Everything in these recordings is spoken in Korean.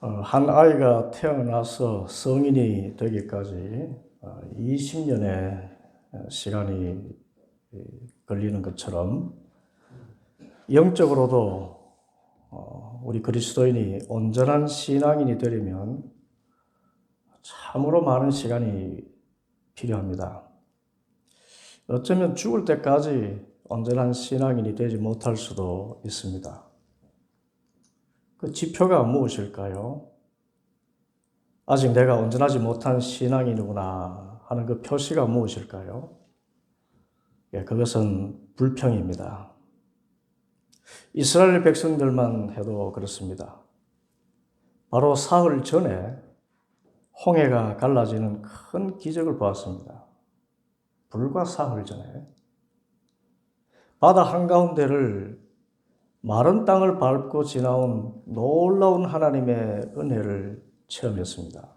한 아이가 태어나서 성인이 되기까지 20년의 시간이 걸리는 것처럼 영적으로도 우리 그리스도인이 온전한 신앙인이 되려면 참으로 많은 시간이 필요합니다. 어쩌면 죽을 때까지 온전한 신앙인이 되지 못할 수도 있습니다. 그 지표가 무엇일까요? 아직 내가 온전하지 못한 신앙인이구나 하는 그 표시가 무엇일까요? 그것은 불평입니다. 이스라엘 백성들만 해도 그렇습니다. 바로 사흘 전에 홍해가 갈라지는 큰 기적을 보았습니다. 불과 사흘 전에 바다 한가운데를 마른 땅을 밟고 지나온 놀라운 하나님의 은혜를 체험했습니다.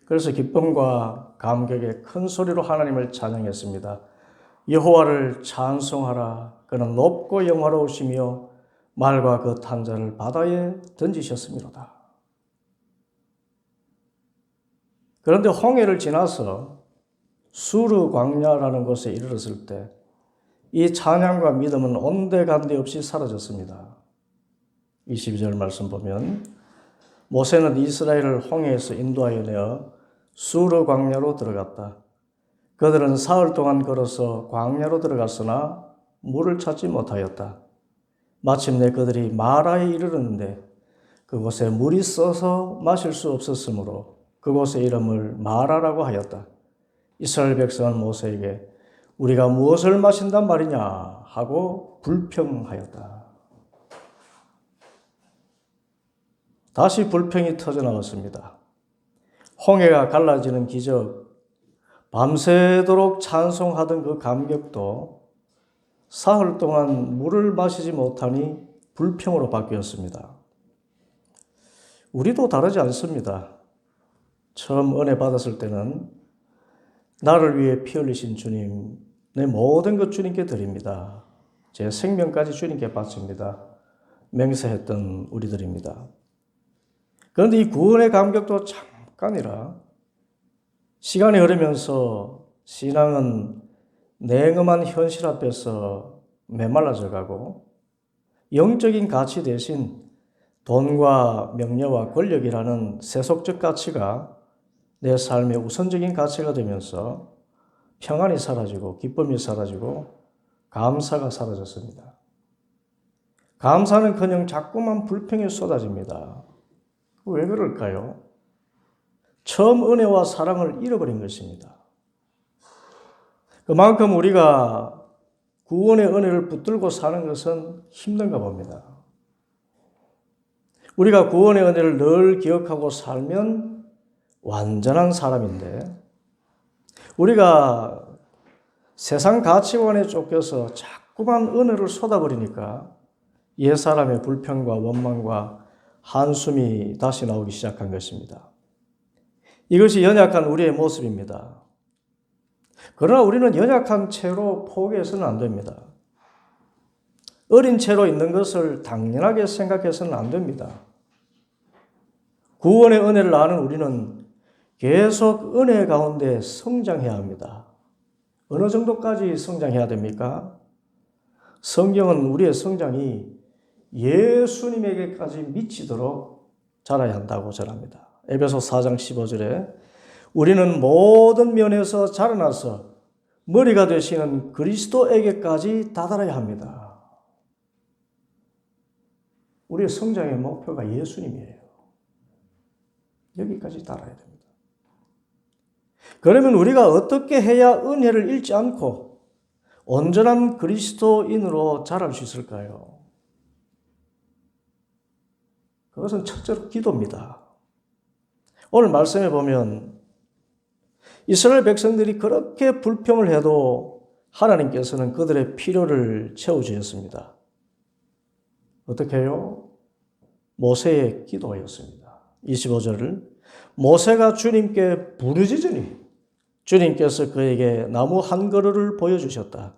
그래서 기쁨과 감격에 큰 소리로 하나님을 찬양했습니다. 여호와를 찬송하라. 그는 높고 영화로우시며 말과 그 탄자를 바다에 던지셨음이로다. 그런데 홍해를 지나서 수르 광야라는 곳에 이르렀을 때 이 찬양과 믿음은 온데간데 없이 사라졌습니다. 22절 말씀 보면 모세는 이스라엘을 홍해에서 인도하여 내어 수르 광야로 들어갔다. 그들은 사흘 동안 걸어서 광야로 들어갔으나 물을 찾지 못하였다. 마침내 그들이 마라에 이르렀는데 그곳에 물이 써서 마실 수 없었으므로 그곳의 이름을 마라라고 하였다. 이스라엘 백성은 모세에게 우리가 무엇을 마신단 말이냐 하고 불평하였다. 다시 불평이 터져나왔습니다. 홍해가 갈라지는 기적, 밤새도록 찬송하던 그 감격도 사흘 동안 물을 마시지 못하니 불평으로 바뀌었습니다. 우리도 다르지 않습니다. 처음 은혜 받았을 때는 나를 위해 피 흘리신 주님, 내 모든 것 주님께 드립니다. 제 생명까지 주님께 바칩니다. 맹세했던 우리들입니다. 그런데 이 구원의 감격도 잠깐이라 시간이 흐르면서 신앙은 냉엄한 현실 앞에서 메말라져 가고 영적인 가치 대신 돈과 명예와 권력이라는 세속적 가치가 내 삶의 우선적인 가치가 되면서 평안이 사라지고 기쁨이 사라지고 감사가 사라졌습니다. 감사는커녕 자꾸만 불평이 쏟아집니다. 왜 그럴까요? 처음 은혜와 사랑을 잃어버린 것입니다. 그만큼 우리가 구원의 은혜를 붙들고 사는 것은 힘든가 봅니다. 우리가 구원의 은혜를 늘 기억하고 살면 완전한 사람인데 우리가 세상 가치관에 쫓겨서 자꾸만 은혜를 쏟아버리니까 옛사람의 불평과 원망과 한숨이 다시 나오기 시작한 것입니다. 이것이 연약한 우리의 모습입니다. 그러나 우리는 연약한 채로 포기해서는 안 됩니다. 어린 채로 있는 것을 당연하게 생각해서는 안 됩니다. 구원의 은혜를 아는 우리는 계속 은혜 가운데 성장해야 합니다. 어느 정도까지 성장해야 됩니까? 성경은 우리의 성장이 예수님에게까지 미치도록 자라야 한다고 전합니다. 에베소 4장 15절에 우리는 모든 면에서 자라나서 머리가 되시는 그리스도에게까지 다다라야 합니다. 우리의 성장의 목표가 예수님이에요. 여기까지 달아야 됩니다. 그러면 우리가 어떻게 해야 은혜를 잃지 않고 온전한 그리스도인으로 자랄 수 있을까요? 그것은 첫째로 기도입니다. 오늘 말씀에 보면 이스라엘 백성들이 그렇게 불평을 해도 하나님께서는 그들의 필요를 채워주셨습니다. 어떻게 해요? 모세의 기도였습니다. 25절을 모세가 주님께 부르짖으니 주님께서 그에게 나무 한 그루를 보여주셨다.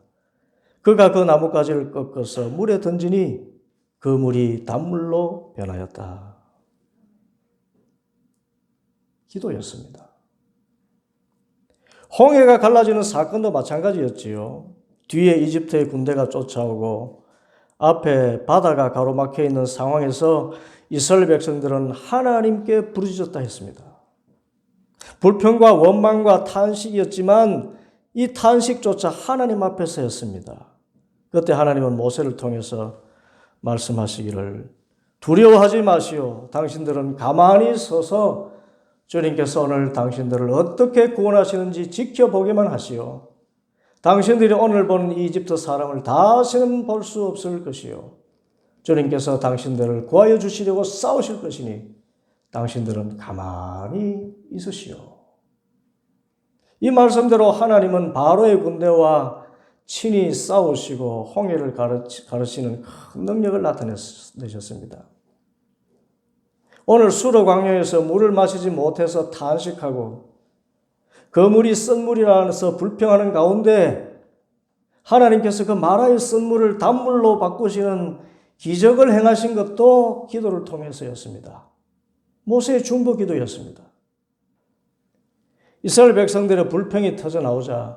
그가 그 나뭇가지를 꺾어서 물에 던지니 그 물이 단물로 변하였다. 기도였습니다. 홍해가 갈라지는 사건도 마찬가지였지요. 뒤에 이집트의 군대가 쫓아오고 앞에 바다가 가로막혀 있는 상황에서 이스라엘 백성들은 하나님께 부르짖었다 했습니다. 불평과 원망과 탄식이었지만 이 탄식조차 하나님 앞에서였습니다. 그때 하나님은 모세를 통해서 말씀하시기를 두려워하지 마시오. 당신들은 가만히 서서 주님께서 오늘 당신들을 어떻게 구원하시는지 지켜보기만 하시오. 당신들이 오늘 보는 이 이집트 사람을 다시는 볼 수 없을 것이요. 주님께서 당신들을 구하여 주시려고 싸우실 것이니 당신들은 가만히 있으시오. 이 말씀대로 하나님은 바로의 군대와 친히 싸우시고 홍해를 가르치는 큰 능력을 나타내셨습니다. 오늘 수로 광야에서 물을 마시지 못해서 탄식하고 그 물이 쓴 물이라서 불평하는 가운데 하나님께서 그 마라의 쓴 물을 단물로 바꾸시는 기적을 행하신 것도 기도를 통해서였습니다. 모세의 중보 기도였습니다. 이스라엘 백성들의 불평이 터져나오자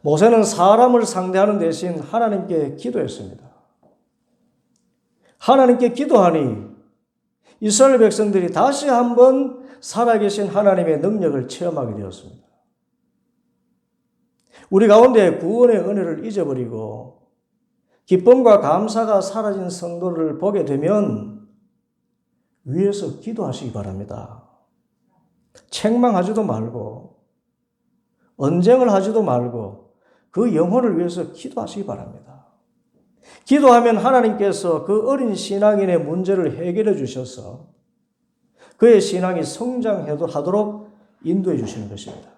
모세는 사람을 상대하는 대신 하나님께 기도했습니다. 하나님께 기도하니 이스라엘 백성들이 다시 한번 살아계신 하나님의 능력을 체험하게 되었습니다. 우리 가운데 구원의 은혜를 잊어버리고 기쁨과 감사가 사라진 성도를 보게 되면 위에서 기도하시기 바랍니다. 책망하지도 말고 언쟁을 하지도 말고 그 영혼을 위해서 기도하시기 바랍니다. 기도하면 하나님께서 그 어린 신앙인의 문제를 해결해 주셔서 그의 신앙이 성장하도록 인도해 주시는 것입니다.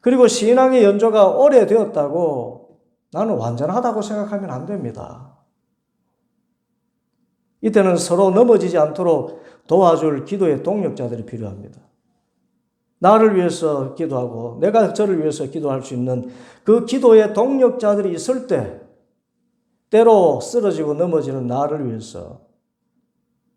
그리고 신앙의 연조가 오래되었다고 나는 완전하다고 생각하면 안 됩니다. 이때는 서로 넘어지지 않도록 도와줄 기도의 동력자들이 필요합니다. 나를 위해서 기도하고 내가 저를 위해서 기도할 수 있는 그 기도의 동력자들이 있을 때 때로 쓰러지고 넘어지는 나를 위해서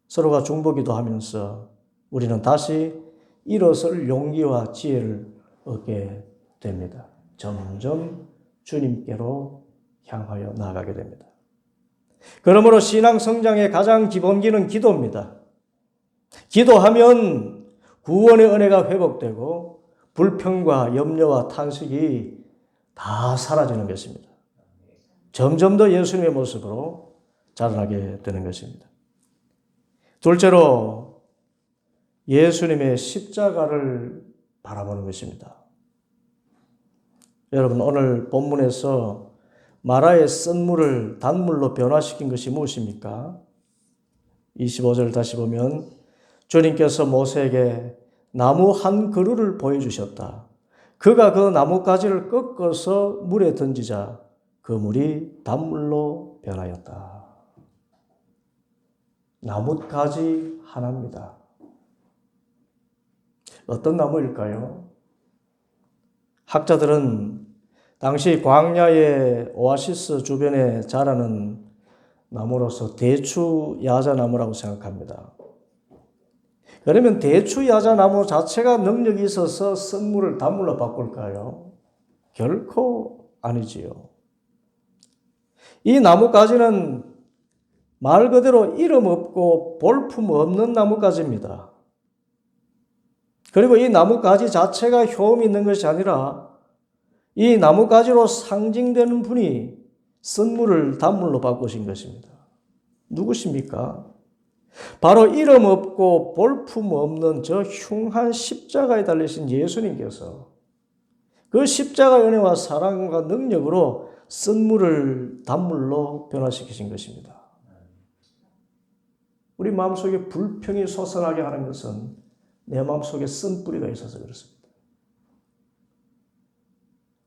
서로가 중보기도 하면서 우리는 다시 일어설 용기와 지혜를 얻게 됩니다. 점점 주님께로 향하여 나아가게 됩니다. 그러므로 신앙 성장의 가장 기본기는 기도입니다. 기도하면 구원의 은혜가 회복되고 불평과 염려와 탄식이 다 사라지는 것입니다. 점점 더 예수님의 모습으로 자라나게 되는 것입니다. 둘째로 예수님의 십자가를 바라보는 것입니다. 여러분, 오늘 본문에서 마라의 쓴 물을 단물로 변화시킨 것이 무엇입니까? 25절 다시 보면 주님께서 모세에게 나무 한 그루를 보여주셨다. 그가 그 나뭇가지를 꺾어서 물에 던지자 그 물이 단물로 변하였다. 나뭇가지 하나입니다. 어떤 나무일까요? 학자들은 당시 광야의 오아시스 주변에 자라는 나무로서 대추 야자나무라고 생각합니다. 그러면 대추 야자나무 자체가 능력이 있어서 쓴 물을 단물로 바꿀까요? 결코 아니지요. 이 나뭇가지는 말 그대로 이름 없고 볼품 없는 나뭇가지입니다. 그리고 이 나뭇가지 자체가 효험이 있는 것이 아니라 이 나뭇가지로 상징되는 분이 쓴 물을 단물로 바꾸신 것입니다. 누구십니까? 바로 이름 없고 볼품 없는 저 흉한 십자가에 달리신 예수님께서 그 십자가의 은혜와 사랑과 능력으로 쓴 물을 단물로 변화시키신 것입니다. 우리 마음속에 불평이 솟아나게 하는 것은 내 마음속에 쓴 뿌리가 있어서 그렇습니다.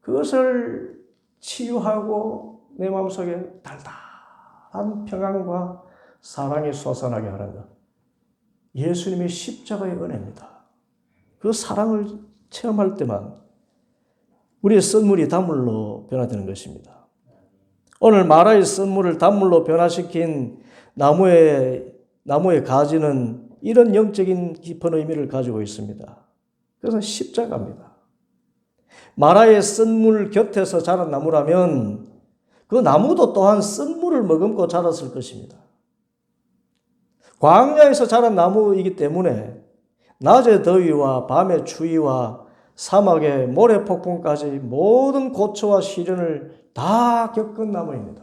그것을 치유하고 내 마음속에 달달한 평안과 사랑이 솟아나게 하는 것. 예수님의 십자가의 은혜입니다. 그 사랑을 체험할 때만 우리의 쓴물이 단물로 변화되는 것입니다. 오늘 마라의 쓴물을 단물로 변화시킨 나무의 가지는 이런 영적인 깊은 의미를 가지고 있습니다. 그것은 십자가입니다. 마라의 쓴물 곁에서 자란 나무라면 그 나무도 또한 쓴물을 머금고 자랐을 것입니다. 광야에서 자란 나무이기 때문에 낮의 더위와 밤의 추위와 사막의 모래폭풍까지 모든 고초와 시련을 다 겪은 나무입니다.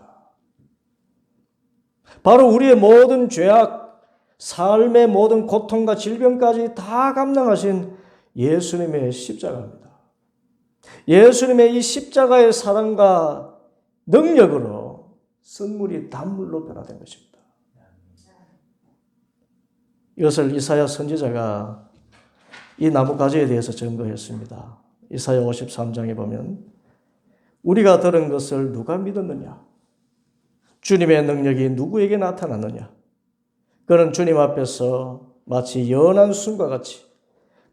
바로 우리의 모든 죄악, 삶의 모든 고통과 질병까지 다 감당하신 예수님의 십자가입니다. 예수님의 이 십자가의 사랑과 능력으로 쓴물이 단물로 변화된 것입니다. 이것을 이사야 선지자가 이 나뭇가지에 대해서 증거했습니다. 이사야 53장에 보면 우리가 들은 것을 누가 믿었느냐? 주님의 능력이 누구에게 나타났느냐? 그는 주님 앞에서 마치 연한 순과 같이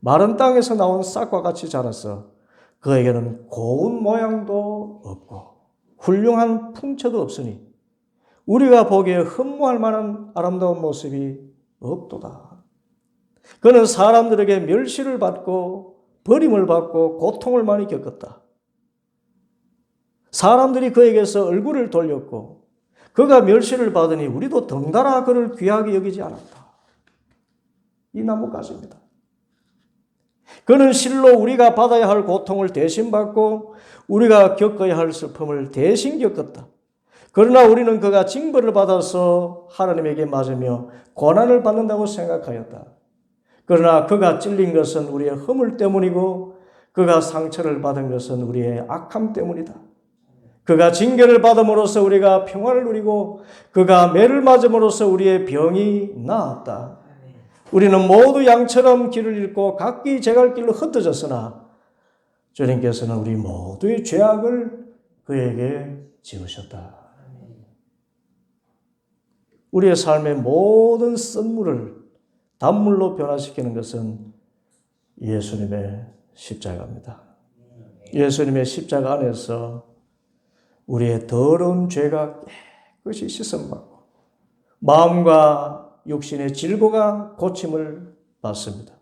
마른 땅에서 나온 싹과 같이 자라서 그에게는 고운 모양도 없고 훌륭한 풍채도 없으니 우리가 보기에 흠모할 만한 아름다운 모습이 없도다. 그는 사람들에게 멸시를 받고 버림을 받고 고통을 많이 겪었다. 사람들이 그에게서 얼굴을 돌렸고 그가 멸시를 받으니 우리도 덩달아 그를 귀하게 여기지 않았다. 이 나뭇가지입니다. 그는 실로 우리가 받아야 할 고통을 대신 받고 우리가 겪어야 할 슬픔을 대신 겪었다. 그러나 우리는 그가 징벌을 받아서 하나님에게 맞으며 고난을 받는다고 생각하였다. 그러나 그가 찔린 것은 우리의 허물 때문이고 그가 상처를 받은 것은 우리의 악함 때문이다. 그가 징계를 받음으로써 우리가 평화를 누리고 그가 매를 맞음으로써 우리의 병이 나았다. 우리는 모두 양처럼 길을 잃고 각기 제갈 길로 흩어졌으나 주님께서는 우리 모두의 죄악을 그에게 지으셨다. 우리의 삶의 모든 쓴물을 단물로 변화시키는 것은 예수님의 십자가입니다. 예수님의 십자가 안에서 우리의 더러운 죄가 깨끗이 씻음받고 마음과 육신의 질고가 고침을 받습니다.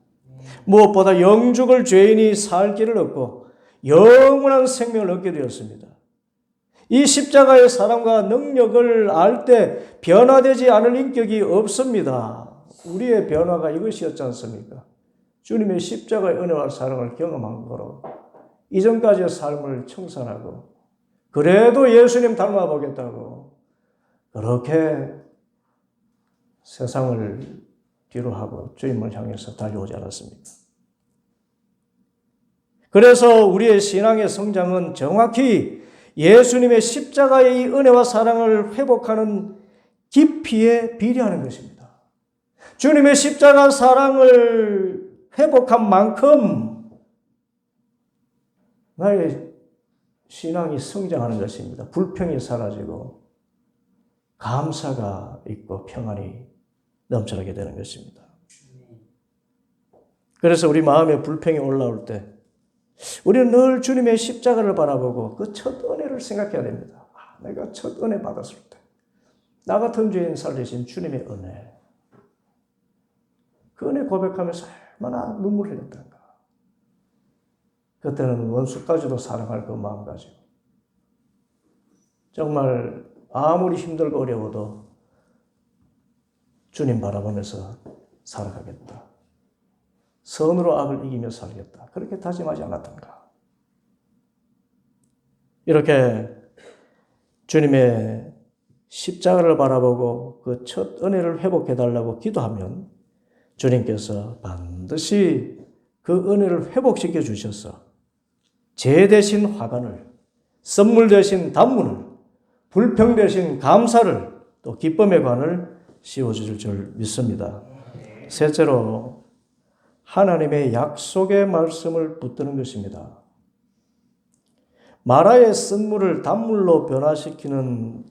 무엇보다 영죽을 죄인이 살 길을 얻고 영원한 생명을 얻게 되었습니다. 이 십자가의 사랑과 능력을 알 때 변화되지 않을 인격이 없습니다. 우리의 변화가 이것이었지 않습니까? 주님의 십자가의 은혜와 사랑을 경험한 거로 이전까지의 삶을 청산하고 그래도 예수님 닮아보겠다고 그렇게 세상을 뒤로 하고 주님을 향해서 달려오지 않았습니까? 그래서 우리의 신앙의 성장은 정확히 예수님의 십자가의 이 은혜와 사랑을 회복하는 깊이에 비례하는 것입니다. 주님의 십자가 사랑을 회복한 만큼 나의 신앙이 성장하는 것입니다. 불평이 사라지고 감사가 있고 평안이 넘쳐나게 되는 것입니다. 그래서 우리 마음에 불평이 올라올 때 우리는 늘 주님의 십자가를 바라보고 그 첫 은혜를 생각해야 됩니다. 내가 첫 은혜 받았을 때 나 같은 죄인 살리신 주님의 은혜, 그 은혜 고백하면서 얼마나 눈물을 흘렸던가. 그때는 원수까지도 사랑할 그 마음 가지고 정말 아무리 힘들고 어려워도 주님 바라보면서 살아가겠다. 선으로 악을 이기며 살겠다. 그렇게 다짐하지 않았던가. 이렇게 주님의 십자가를 바라보고 그 첫 은혜를 회복해달라고 기도하면 주님께서 반드시 그 은혜를 회복시켜 주셔서 죄 대신 화관을, 선물 대신 단문을, 불평 대신 감사를, 또 기쁨의 관을 씌워주실 줄 믿습니다. 셋째로 하나님의 약속의 말씀을 붙드는 것입니다. 마라의 쓴물을 단물로 변화시키는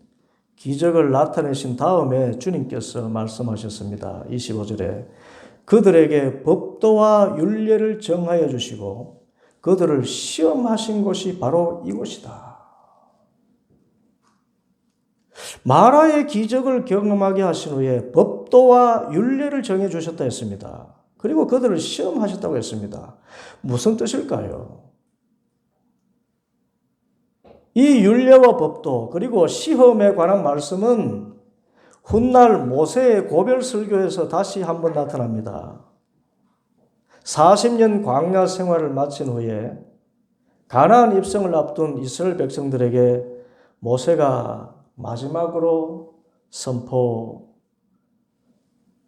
기적을 나타내신 다음에 주님께서 말씀하셨습니다. 25절에 그들에게 법도와 율례를 정하여 주시고 그들을 시험하신 곳이 바로 이곳이다. 마라의 기적을 경험하게 하신 후에 법도와 율례를 정해 주셨다 했습니다. 그리고 그들을 시험하셨다고 했습니다. 무슨 뜻일까요? 이 율례와 법도 그리고 시험에 관한 말씀은 훗날 모세의 고별 설교에서 다시 한번 나타납니다. 40년 광야 생활을 마친 후에 가나안 입성을 앞둔 이스라엘 백성들에게 모세가 마지막으로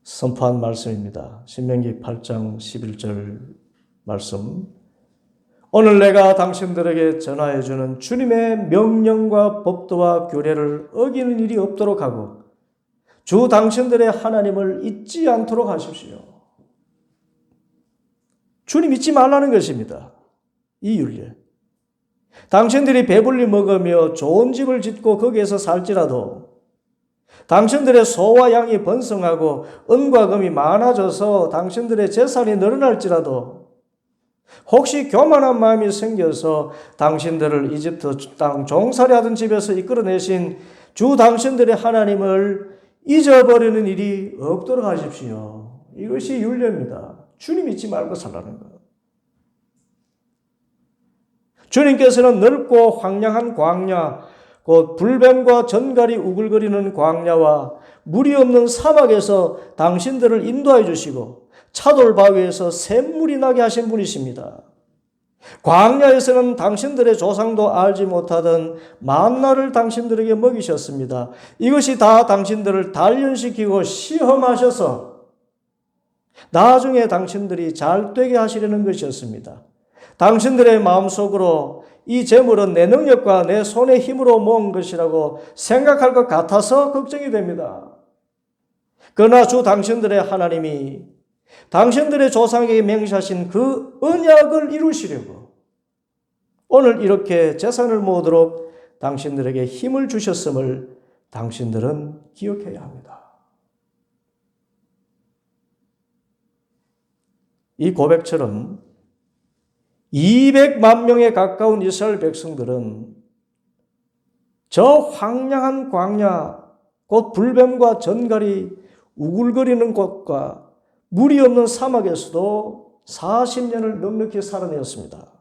선포한 말씀입니다. 신명기 8장 11절 말씀. 오늘 내가 당신들에게 전하여 주는 주님의 명령과 법도와 규례를 어기는 일이 없도록 하고 주 당신들의 하나님을 잊지 않도록 하십시오. 주님 잊지 말라는 것입니다. 이 율례. 당신들이 배불리 먹으며 좋은 집을 짓고 거기에서 살지라도 당신들의 소와 양이 번성하고 은과 금이 많아져서 당신들의 재산이 늘어날지라도 혹시 교만한 마음이 생겨서 당신들을 이집트 땅 종살이 하던 집에서 이끌어내신 주 당신들의 하나님을 잊어버리는 일이 없도록 하십시오. 이것이 율례입니다. 주님 잊지 말고 살라는 것. 주님께서는 넓고 황량한 광야, 곧 불뱀과 전갈이 우글거리는 광야와 물이 없는 사막에서 당신들을 인도하여 주시고 차돌 바위에서 샘물이 나게 하신 분이십니다. 광야에서는 당신들의 조상도 알지 못하던 만나를 당신들에게 먹이셨습니다. 이것이 다 당신들을 단련시키고 시험하셔서 나중에 당신들이 잘 되게 하시려는 것이었습니다. 당신들의 마음속으로 이 재물은 내 능력과 내 손의 힘으로 모은 것이라고 생각할 것 같아서 걱정이 됩니다. 그러나 주 당신들의 하나님이 당신들의 조상에게 맹세하신 그 언약을 이루시려고 오늘 이렇게 재산을 모으도록 당신들에게 힘을 주셨음을 당신들은 기억해야 합니다. 이 고백처럼 200만 명에 가까운 이스라엘 백성들은 저 황량한 광야, 곧 불뱀과 전갈이 우글거리는 곳과 물이 없는 사막에서도 40년을 넉넉히 살아내었습니다.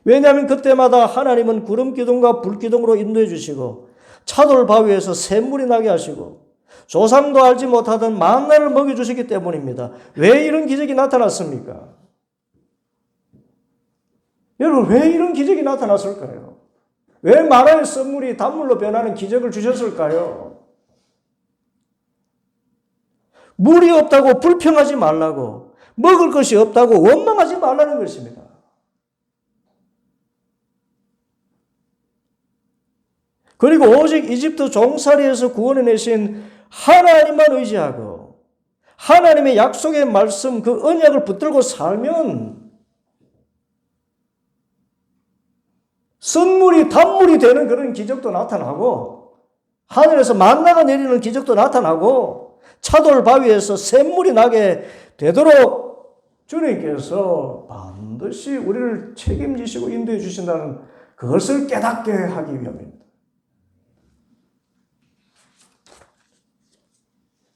왜냐하면 그때마다 하나님은 구름 기둥과 불 기둥으로 인도해 주시고 차돌 바위에서 샘물이 나게 하시고 조상도 알지 못하던 만나를 먹여주시기 때문입니다. 왜 이런 기적이 나타났습니까? 여러분, 왜 이런 기적이 나타났을까요? 왜 마라의 썰물이 단물로 변하는 기적을 주셨을까요? 물이 없다고 불평하지 말라고, 먹을 것이 없다고 원망하지 말라는 것입니다. 그리고 오직 이집트 종살이에서 구원해내신 하나님만 의지하고 하나님의 약속의 말씀, 그 언약을 붙들고 살면 썬물이 단물이 되는 그런 기적도 나타나고 하늘에서 만나가 내리는 기적도 나타나고 차돌 바위에서 샘물이 나게 되도록 주님께서 반드시 우리를 책임지시고 인도해 주신다는 그것을 깨닫게 하기 위함입니다.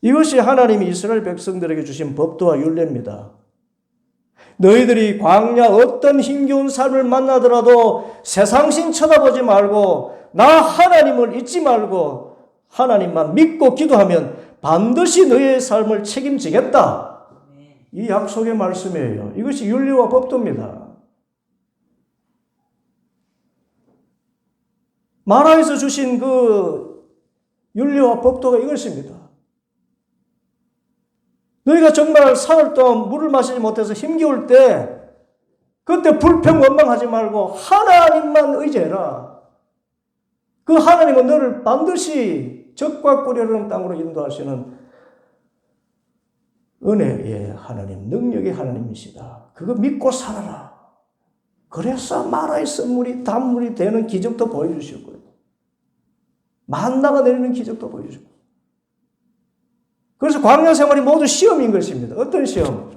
이것이 하나님이 이스라엘 백성들에게 주신 법도와 율례입니다. 너희들이 광야 어떤 힘겨운 삶을 만나더라도 세상신 쳐다보지 말고 나 하나님을 잊지 말고 하나님만 믿고 기도하면 반드시 너희의 삶을 책임지겠다. 이 약속의 말씀이에요. 이것이 율례와 법도입니다. 마라에서 주신 그 율례와 법도가 이것입니다. 너희가 정말 사흘 동안 물을 마시지 못해서 힘겨울 때 그때 불평 원망하지 말고 하나님만 의지해라. 그 하나님은 너를 반드시 적과 꿀이라는 땅으로 인도하시는 은혜의 하나님, 능력의 하나님이시다. 그거 믿고 살아라. 그래서 마라의 썬물이 단물이 되는 기적도 보여주시고요. 만나가 내리는 기적도 보여주시고. 그래서 광야 생활이 모두 시험인 것입니다. 어떤 시험?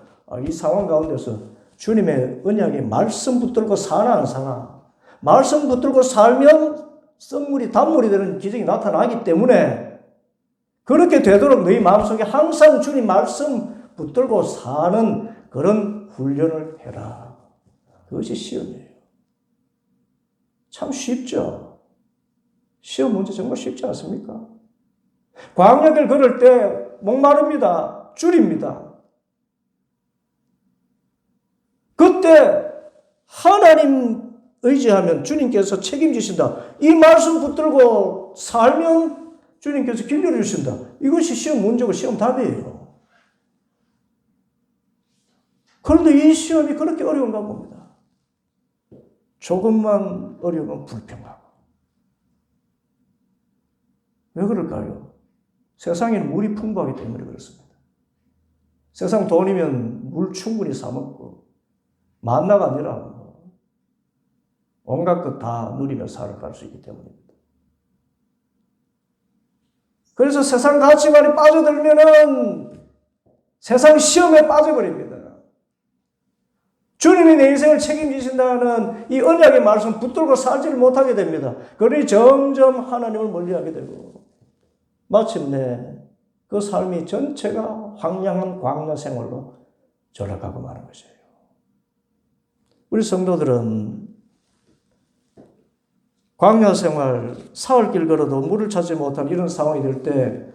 이 상황 가운데서 주님의 언약의 말씀 붙들고 사나 안 사나? 말씀 붙들고 살면 썩물이 단물이 되는 기적이 나타나기 때문에 그렇게 되도록 너희 마음속에 항상 주님 말씀 붙들고 사는 그런 훈련을 해라. 그것이 시험이에요. 참 쉽죠? 시험 문제 정말 쉽지 않습니까? 광야길 걸을 때 목마릅니다. 줄입니다. 그때 하나님 의지하면 주님께서 책임지신다. 이 말씀 붙들고 살면 주님께서 길 열어주신다. 이것이 시험 문제고 시험 답이에요. 그런데 이 시험이 그렇게 어려운가 봅니다. 조금만 어려우면 불평하고. 왜 그럴까요? 세상에는 물이 풍부하기 때문에 그렇습니다. 세상 돈이면 물 충분히 사먹고 만나가 아니라 온갖 것 다 누리며 살아갈 수 있기 때문입니다. 그래서 세상 가치관에 빠져들면은 세상 시험에 빠져버립니다. 주님이 내 인생을 책임지신다는 이 언약의 말씀 붙들고 살지를 못하게 됩니다. 그러니 점점 하나님을 멀리하게 되고 마침내 그 삶이 전체가 황량한 광야 생활로 전락하고 마는 것이에요. 우리 성도들은 광야 생활, 사흘길 걸어도 물을 찾지 못한 이런 상황이 될 때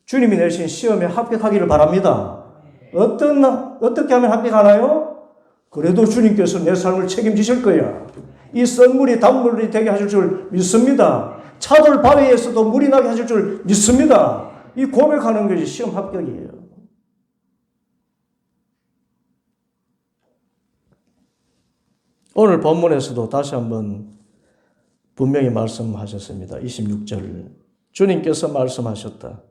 주님이 내신 시험에 합격하기를 바랍니다. 어떻게 하면 합격하나요? 그래도 주님께서 내 삶을 책임지실 거야. 이 썩물이 단물이 되게 하실 줄 믿습니다. 차돌 바위에서도 물이 나게 하실 줄 믿습니다. 이 고백하는 것이 시험 합격이에요. 오늘 본문에서도 다시 한번 분명히 말씀하셨습니다. 26절 주님께서 말씀하셨다.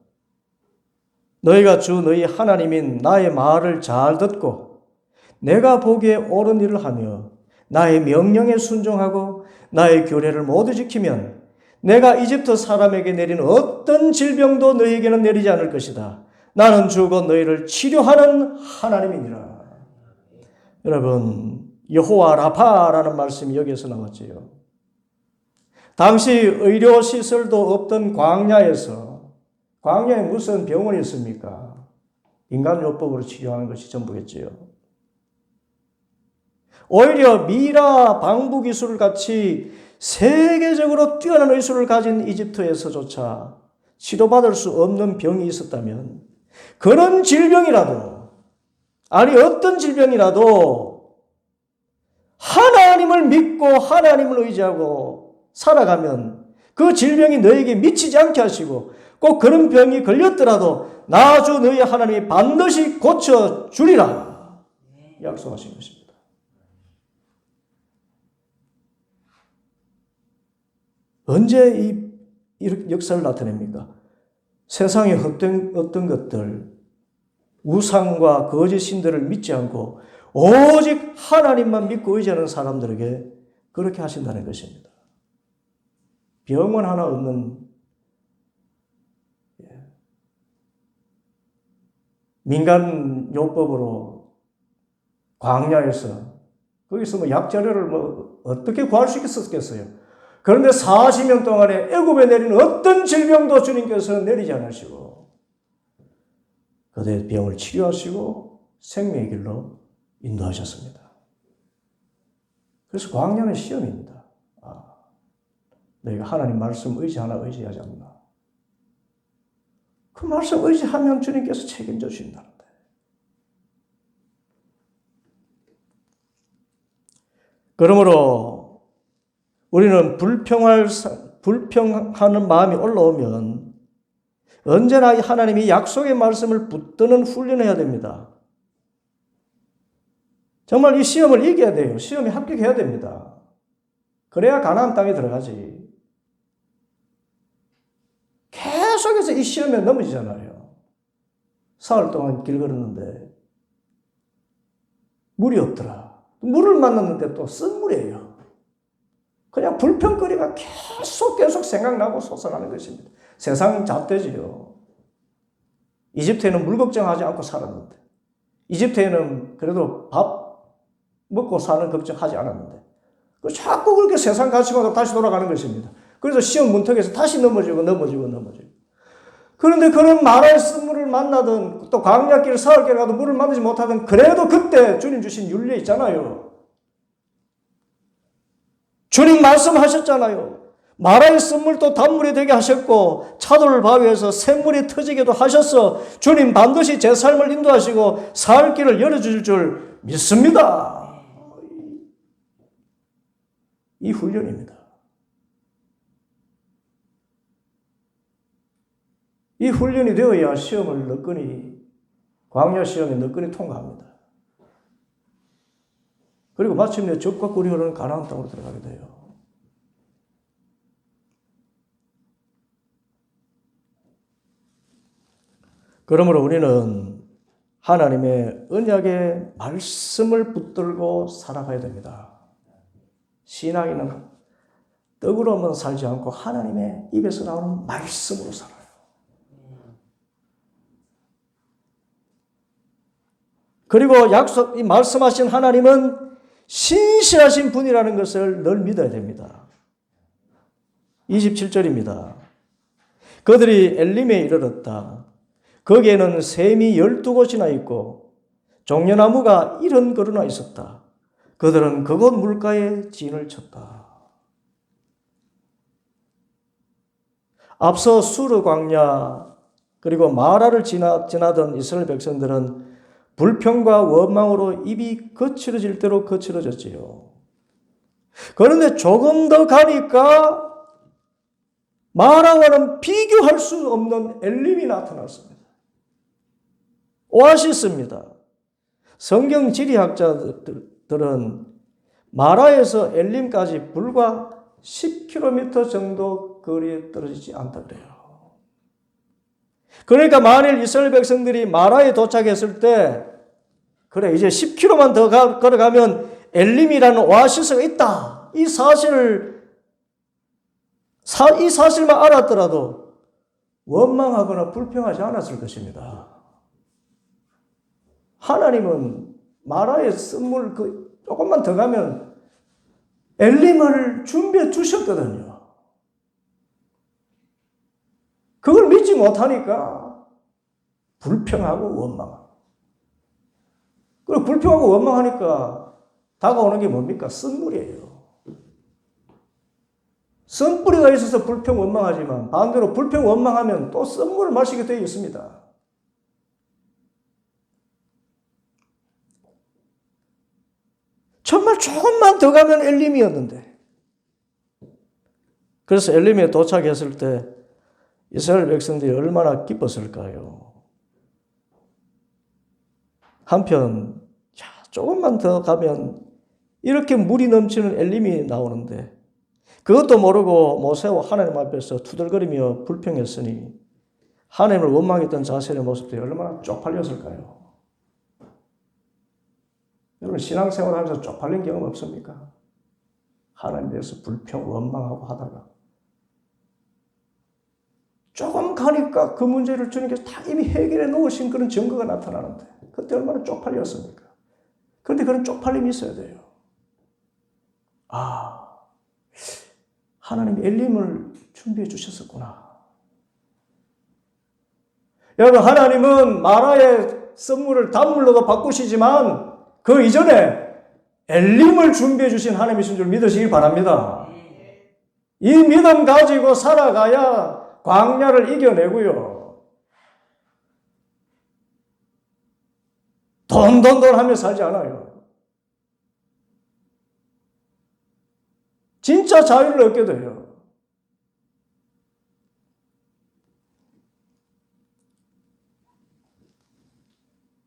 너희가 주 너희 하나님인 나의 말을 잘 듣고 내가 보기에 옳은 일을 하며 나의 명령에 순종하고 나의 규례를 모두 지키면 내가 이집트 사람에게 내리는 어떤 질병도 너희에게는 내리지 않을 것이다. 나는 주고 너희를 치료하는 하나님이니라. 여러분, 여호와 라파라는 말씀이 여기에서 나왔지요. 당시 의료시설도 없던 광야에 무슨 병원이 있습니까? 인간요법으로 치료하는 것이 전부겠지요. 오히려 미라 방부 기술을 같이 세계적으로 뛰어난 의술을 가진 이집트에서조차 치료받을 수 없는 병이 있었다면 그런 질병이라도 아니 어떤 질병이라도 하나님을 믿고 하나님을 의지하고 살아가면 그 질병이 너에게 미치지 않게 하시고 꼭 그런 병이 걸렸더라도 나 주 너희 하나님이 반드시 고쳐주리라 약속하신 것입니다. 언제 이 역사를 나타냅니까? 세상의 헛된 어떤 것들, 우상과 거짓 신들을 믿지 않고 오직 하나님만 믿고 의지하는 사람들에게 그렇게 하신다는 것입니다. 병원 하나 없는 민간 요법으로 광야에서 거기서 약재료를 어떻게 구할 수 있었겠어요? 그런데 40년 동안에 애굽에 내리는 어떤 질병도 주님께서 내리지 않으시고 그들의 병을 치료하시고 생명의 길로 인도하셨습니다. 그래서 광야는 시험입니다. 너희가 하나님 말씀 의지하나 의지하지 않나. 그 말씀 의지하면 주님께서 책임져 주신다는데. 그러므로 우리는 불평하는 마음이 올라오면 언제나 하나님이 약속의 말씀을 붙드는 훈련을 해야 됩니다. 정말 이 시험을 이겨야 돼요. 시험에 합격해야 됩니다. 그래야 가나안 땅에 들어가지. 계속해서 이 시험에 넘어지잖아요. 사흘 동안 길 걸었는데 물이 없더라. 물을 만났는데 또 쓴 물이에요. 그냥 불평거리가 계속 생각나고 솟아나는 것입니다. 세상 잣대지요. 이집트에는 물 걱정하지 않고 살았는데 이집트에는 그래도 밥 먹고 사는 걱정하지 않았는데 자꾸 그렇게 세상 가치관으로 다시 돌아가는 것입니다. 그래서 시험 문턱에서 다시 넘어지고. 그런데 그런 마라의 쓴물을 만나든 또 광야길, 사흘길 가도 물을 만나지 못하든 그래도 그때 주님 주신 윤례 있잖아요. 주님 말씀하셨잖아요. 마라의 쓴물도 단물이 되게 하셨고 차돌 바위에서 샘물이 터지게도 하셔서 주님 반드시 제 삶을 인도하시고 살 길을 열어주실 줄 믿습니다. 이 훈련입니다. 이 훈련이 되어야 시험을 너끈히, 광야 시험에 너끈히 통과합니다. 그리고 마침내 적과 꿀이 흐르는 가나안 땅으로 들어가게 돼요. 그러므로 우리는 하나님의 언약의 말씀을 붙들고 살아가야 됩니다. 신앙인은 떡으로만 살지 않고 하나님의 입에서 나오는 말씀으로 살아요. 그리고 이 말씀하신 하나님은 신실하신 분이라는 것을 늘 믿어야 됩니다. 27절입니다. 그들이 엘림에 이르렀다. 거기에는 샘이 12곳이나 있고 종려나무가 70그루나 있었다. 그들은 그곳 물가에 진을 쳤다. 앞서 수르 광야 그리고 마라를 지나던 이스라엘 백성들은 불평과 원망으로 입이 거칠어질 대로 거칠어졌지요. 그런데 조금 더 가니까 마라와는 비교할 수 없는 엘림이 나타났습니다. 오아시스입니다. 성경 지리학자들은 마라에서 엘림까지 불과 10km 정도 거리에 떨어지지 않다 그래요. 그러니까 만일 이스라엘 백성들이 마라에 도착했을 때 그래 이제 10km만 더 걸어가면 엘림이라는 오아시스가 있다. 이 사실만 알았더라도 원망하거나 불평하지 않았을 것입니다. 하나님은 마라의 쓴물 조금만 더 가면 엘림을 준비해 주셨거든요. 그걸 믿지 못하니까 불평하고 원망하고. 그리고 불평하고 원망하니까 다가오는 게 뭡니까? 쓴물이에요. 쓴뿌리가 있어서 불평 원망하지만 반대로 불평 원망하면 또 쓴물을 마시게 되어 있습니다. 정말 조금만 더 가면 엘림이었는데. 그래서 엘림에 도착했을 때 이스라엘 백성들이 얼마나 기뻤을까요? 한편 조금만 더 가면 이렇게 물이 넘치는 엘림이 나오는데 그것도 모르고 모세와 하나님 앞에서 투덜거리며 불평했으니 하나님을 원망했던 자신의 모습들이 얼마나 쪽팔렸을까요? 여러분 신앙생활 하면서 쪽팔린 경험 없습니까? 하나님에 대해서 불평 원망하고 하다가 조금 가니까 그 문제를 주님께서 다 이미 해결해 놓으신 그런 증거가 나타나는데 그때 얼마나 쪽팔렸습니까? 그런데 그런 쪽팔림이 있어야 돼요. 하나님이 엘림을 준비해 주셨었구나. 여러분 하나님은 마라의 썸물을 단물로도 바꾸시지만 그 이전에 엘림을 준비해 주신 하나님이신 줄 믿으시기 바랍니다. 이 믿음 가지고 살아가야 광야를 이겨내고요. 돈 하며 살지 않아요. 진짜 자유를 얻게 돼요.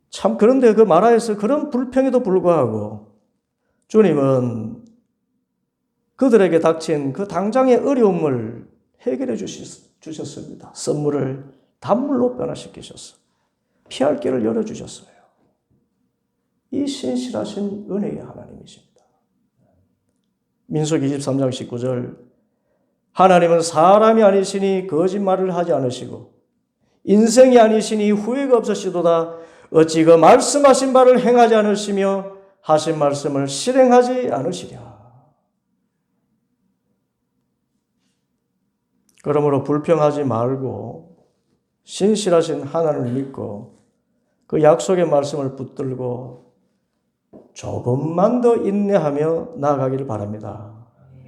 참 그런데 그 마라에서 그런 불평에도 불구하고 주님은 그들에게 닥친 그 당장의 어려움을 해결해 주셨습니다. 썸물을 단물로 변화시키셨어요. 피할 길을 열어주셨어요. 이 신실하신 은혜의 하나님이십니다. 민수기 23장 19절 하나님은 사람이 아니시니 거짓말을 하지 않으시고 인생이 아니시니 후회가 없으시도다 어찌 그 말씀하신 바를 행하지 않으시며 하신 말씀을 실행하지 않으시랴. 그러므로 불평하지 말고 신실하신 하나님을 믿고 그 약속의 말씀을 붙들고 조금만 더 인내하며 나아가기를 바랍니다.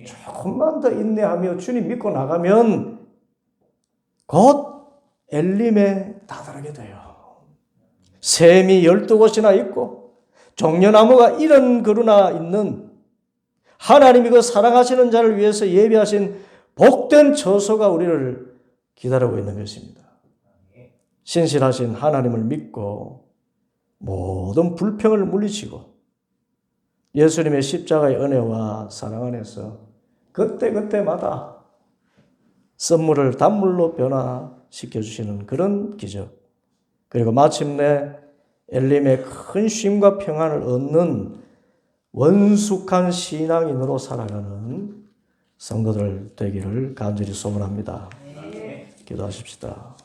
조금만 더 인내하며 주님 믿고 나가면 곧 엘림에 다다르게 돼요. 샘이 12곳이나 있고 종려나무가 이런 그루나 있는 하나님이 그 사랑하시는 자를 위해서 예비하신 복된 처소가 우리를 기다리고 있는 것입니다. 신실하신 하나님을 믿고 모든 불평을 물리치고 예수님의 십자가의 은혜와 사랑 안에서 그때그때마다 썸물을 단물로 변화시켜 주시는 그런 기적, 그리고 마침내 엘림의 큰 쉼과 평안을 얻는 원숙한 신앙인으로 살아가는 성도들 되기를 간절히 소원합니다. 기도하십시다.